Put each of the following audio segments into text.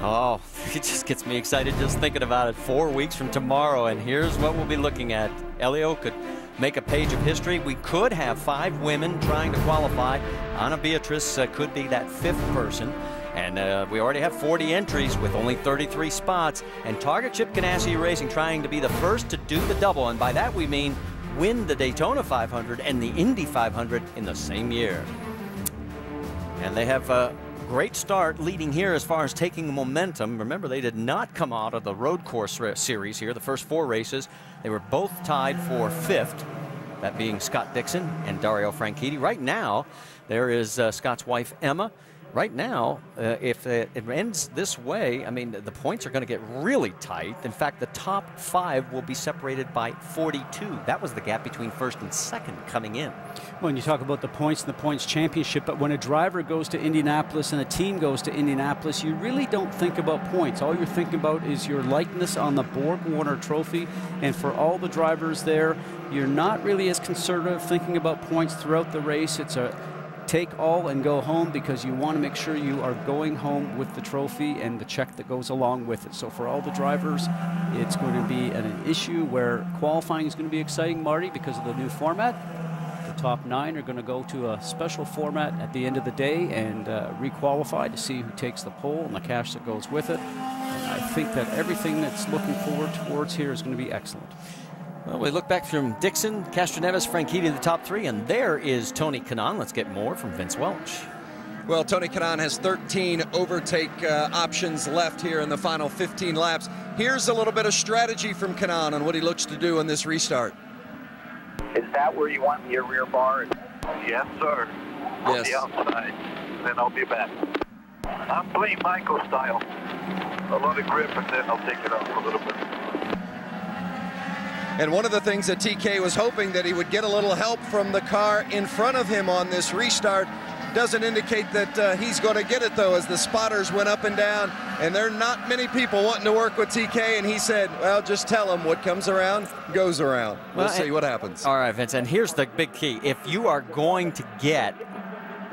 Oh, it just gets me excited just thinking about it. 4 weeks from tomorrow, and here's what we'll be looking at. Elio could make a page of history. We could have 5 women trying to qualify. Anna Beatrice could be that 5th person. And we already have 40 entries with only 33 spots. And Target Chip Ganassi Racing trying to be the first to do the double. And by that we mean win the Daytona 500 and the Indy 500 in the same year. And they have a great start leading here as far as taking momentum. Remember, they did not come out of the road course series here. The first 4 races, they were both tied for 5th, that being Scott Dixon and Dario Franchitti. Right now, there is Scott's wife, Emma. Right now, if it ends this way, I mean, the points are going to get really tight. In fact, the top 5 will be separated by 42. That was the gap between 1st and 2nd coming in. Well, and you talk about the points and the points championship, but when a driver goes to Indianapolis and a team goes to Indianapolis, you really don't think about points. All you're thinking about is your likeness on the Borg-Warner Trophy. And for all the drivers there, you're not really as conservative thinking about points throughout the race. It's a take all and go home, because you want to make sure you are going home with the trophy and the check that goes along with it. So for all the drivers, it's going to be an issue where qualifying is going to be exciting, Marty, because of the new format. The top 9 are going to go to a special format at the end of the day and re-qualify to see who takes the pole and the cash that goes with it. And I think that everything that's looking forward towards here is going to be excellent. Well, we look back from Dixon, Castroneves, Franchitti, the top 3, and there is Tony Kanaan. Let's get more from Vince Welch. Well, Tony Kanaan has 13 overtake options left here in the final 15 laps. Here's a little bit of strategy from Kanaan on what he looks to do in this restart. Is that where you want your rear bar? Yes, sir. Yes. On the outside. Then I'll be back. I'm playing Michael style. A lot of grip, and then I'll take it off a little bit. And one of the things that TK was hoping that he would get a little help from the car in front of him on this restart. Doesn't indicate that he's going to get it, though, as the spotters went up and down. And there are not many people wanting to work with TK, and he said, well, just tell him what comes around goes around. We'll see what happens. All right, Vince, and here's the big key. If you are going to get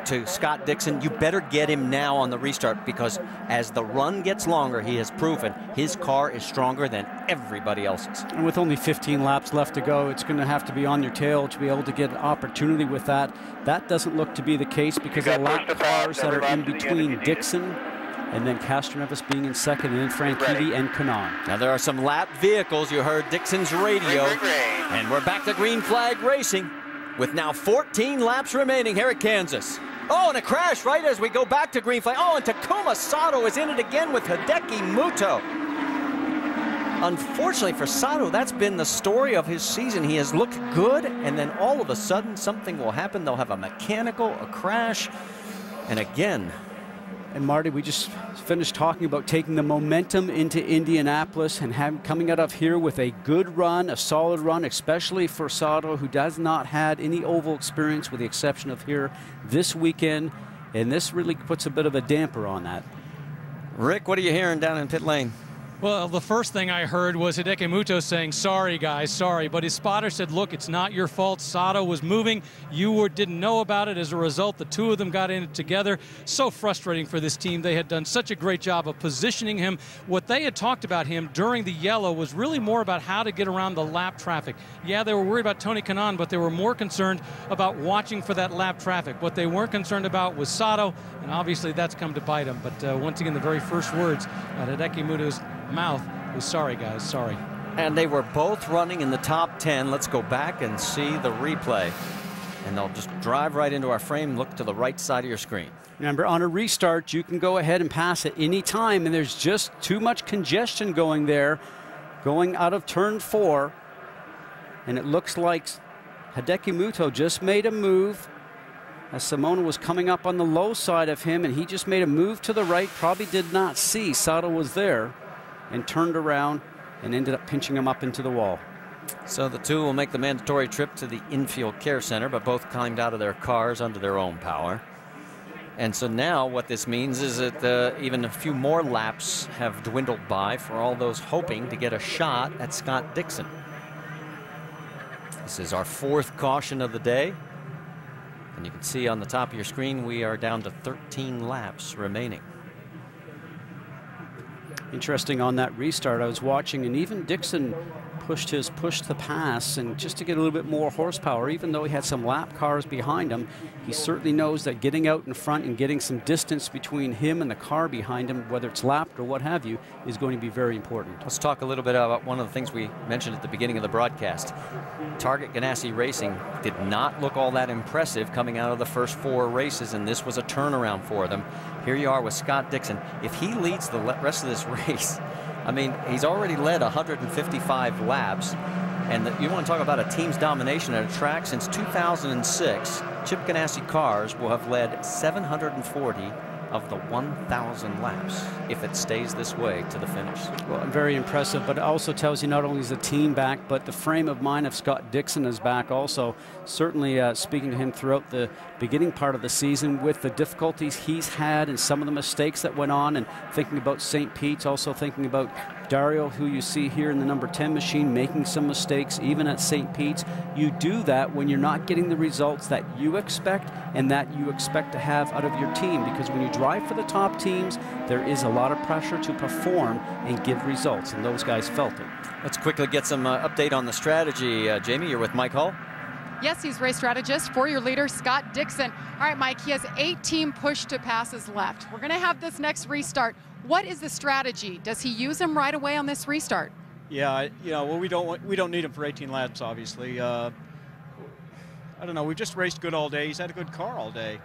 to Scott Dixon, you better get him now on the restart, because as the run gets longer, he has proven his car is stronger than everybody else's. And with only 15 laps left to go, it's going to have to be on your tail to be able to get an opportunity with that. That doesn't look to be the case, because the lap cars that are in between Dixon and then Castroneves being in 2nd, and then Franchitti and Kanaan. Now there are some lap vehicles. You heard Dixon's radio. And we're back to green flag racing with now 14 laps remaining here at Kansas. Oh, and a crash right as we go back to green flag. Oh, and Takuma Sato is in it again with Hideki Muto. Unfortunately for Sato, that's been the story of his season. He has looked good, and then all of a sudden something will happen. They'll have a mechanical, a crash, and again. And Marty, we just finished talking about taking the momentum into Indianapolis and coming out of here with a good run, a solid run, especially for Sato, who does not had any oval experience with the exception of here this weekend. And this really puts a bit of a damper on that. Rick, what are you hearing down in pit lane? Well, the first thing I heard was Hideki Muto saying, sorry, guys, sorry. But his spotter said, look, it's not your fault. Sato was moving. You didn't know about it. As a result, the two of them got in it together. So frustrating for this team. They had done such a great job of positioning him. What they had talked about him during the yellow was really more about how to get around the lap traffic. Yeah, they were worried about Tony Kanaan, but they were more concerned about watching for that lap traffic. What they weren't concerned about was Sato, and obviously that's come to bite him. But once again, the very first words out of Hideki Muto's mouth was, sorry, guys, sorry. And they were both running in the top 10. Let's go back and see the replay. And they'll just drive right into our frame. Look to the right side of your screen. Remember, on a restart, you can go ahead and pass at any time, and there's just too much congestion going there, going out of turn 4. And it looks like Hideki Muto just made a move as Simona was coming up on the low side of him, and he just made a move to the right, probably did not see Sato was there, and turned around and ended up pinching him up into the wall. So the two will make the mandatory trip to the infield care center, but both climbed out of their cars under their own power. And so now what this means is that even a few more laps have dwindled by for all those hoping to get a shot at Scott Dixon. This is our 4th caution of the day. And you can see on the top of your screen, we are down to 13 laps remaining. Interesting on that restart, I was watching, and even Dixon pushed the pass, and just to get a little bit more horsepower, even though he had some lap cars behind him, he certainly knows that getting out in front and getting some distance between him and the car behind him, whether it's lapped or what have you, is going to be very important. Let's talk a little bit about one of the things we mentioned at the beginning of the broadcast. Target Ganassi Racing did not look all that impressive coming out of the first 4 races, and this was a turnaround for them. Here you are with Scott Dixon. If he leads the rest of this race, I mean, he's already led 155 laps, and you want to talk about a team's domination at a track. Since 2006, Chip Ganassi cars will have led 740 of the 1,000 laps if it stays this way to the finish. Well, very impressive, but it also tells you not only is the team back, but the frame of mind of Scott Dixon is back also. Certainly speaking to him throughout the beginning part of the season with the difficulties he's had and some of the mistakes that went on, and thinking about St. Pete's, also thinking about Dario, who you see here in the number 10 machine, making some mistakes even at St. Pete's. You do that when you're not getting the results that you expect and that you expect to have out of your team, because when you drive for the top teams, there is a lot of pressure to perform and give results, and those guys felt it. Let's quickly get some update on the strategy. Jamie, you're with Mike Hull. Yes, he's race strategist for your leader, Scott Dixon. All right, Mike, he has 18 push-to-passes left. We're going to have this next restart. What is the strategy? Does he use them right away on this restart? Yeah, you know, well, we don't need him for 18 laps, obviously. I don't know. We've just raced good all day. He's had a good car all day.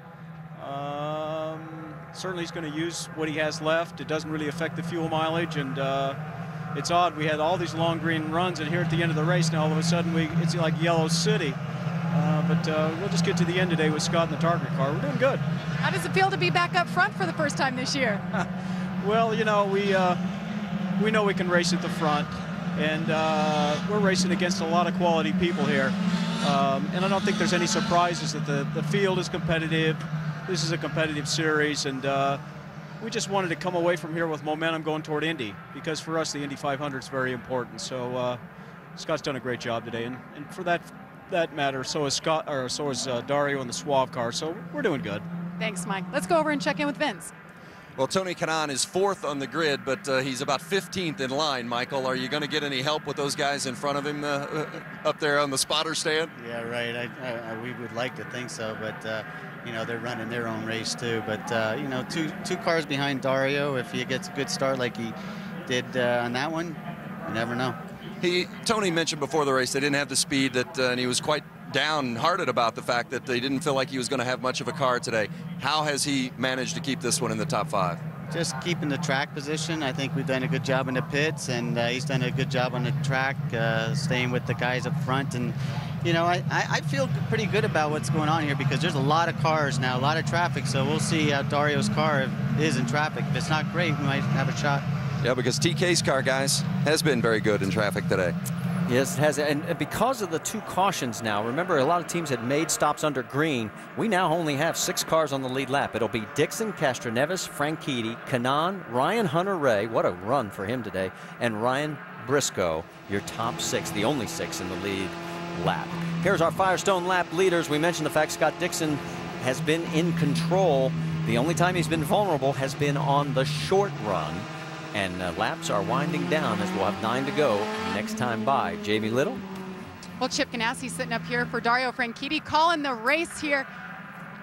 Certainly, he's going to use what he has left. It doesn't really affect the fuel mileage, and it's odd. We had all these long green runs, and here at the end of the race, now all of a sudden it's like Yellow City. But we'll just get to the end today with Scott in the target car. We're doing good. How does it feel to be back up front for the first time this year? Well, you know, we know we can race at the front, and we're racing against a lot of quality people here. And I don't think there's any surprises that the field is competitive. This is a competitive series, and we just wanted to come away from here with momentum going toward Indy, because for us the Indy 500 is very important. So Scott's done a great job today, and for that matter, so is Scott, or so is Dario in the Suave car. So we're doing good. Thanks, Mike. Let's go over and check in with Vince. Well, Tony Kanaan is 4th on the grid, but he's about 15th in line. Michael, are you going to get any help with those guys in front of him up there on the spotter stand? Yeah, right. We would like to think so, but you know, they're running their own race too. But you know, two cars behind Dario. If he gets a good start like he did on that one, you never know. Tony mentioned before the race they didn't have the speed and he was quite downhearted about the fact that they didn't feel like he was going to have much of a car today. How has he managed to keep this one in the top 5? Just keeping the track position. I think we've done a good job in the pits, and he's done a good job on the track, staying with the guys up front. And you know, I feel pretty good about what's going on here, because there's a lot of cars now, a lot of traffic. So we'll see how Dario's car is in traffic. If it's not great, we might have a shot. Yeah, because TK's car, guys, has been very good in traffic today. Yes, it has. And because of the 2 cautions now, remember a lot of teams had made stops under green. We now only have 6 cars on the lead lap. It'll be Dixon, Castroneves, Franchitti, Kanaan, Ryan Hunter-Ray. What a run for him today. And Ryan Briscoe, your top 6, the only 6 in the lead lap. Here's our Firestone lap leaders. We mentioned the fact Scott Dixon has been in control. The only time he's been vulnerable has been on the short run. And laps are winding down as we'll have 9 to go next time by. Jamie Little. Well, Chip Ganassi sitting up here for Dario Franchitti, calling the race here.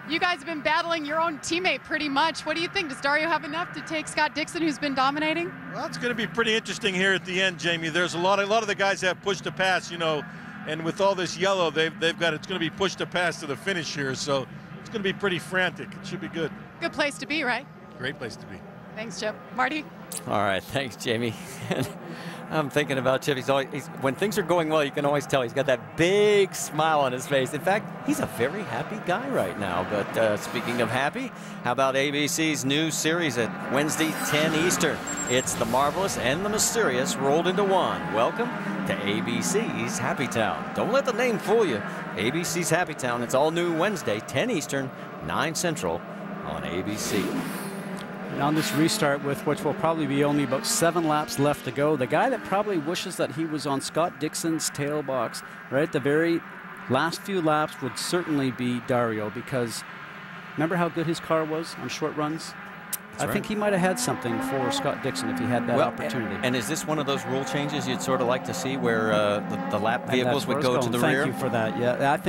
You guys have been battling your own teammate pretty much. What do you think? Does Dario have enough to take Scott Dixon, who's been dominating? Well, it's going to be pretty interesting here at the end, Jamie. There's a lot of the guys have pushed to pass, you know, and with all this yellow, they've got, it's going to be pushed to pass to the finish here. So it's going to be pretty frantic. It should be good. Good place to be, right? Great place to be. Thanks, Chip. Marty? All right, thanks, Jamie. I'm thinking about Chip. When things are going well, you can always tell he's got that big smile on his face. In fact, he's a very happy guy right now. But speaking of happy, how about ABC's new series at Wednesday, 10 Eastern? It's the marvelous and the mysterious rolled into one. Welcome to ABC's Happy Town. Don't let the name fool you. ABC's Happy Town. It's all new Wednesday, 10 Eastern, 9 Central on ABC. And on this restart, with which will probably be only about 7 laps left to go, the guy that probably wishes that he was on Scott Dixon's tail box right at the very last few laps would certainly be Dario, because remember how good his car was on short runs? I think he might have had something for Scott Dixon if he had that opportunity. And is this one of those rule changes you'd sort of like to see where the lap vehicles would go to the rear? Thank you for that. Yeah, I think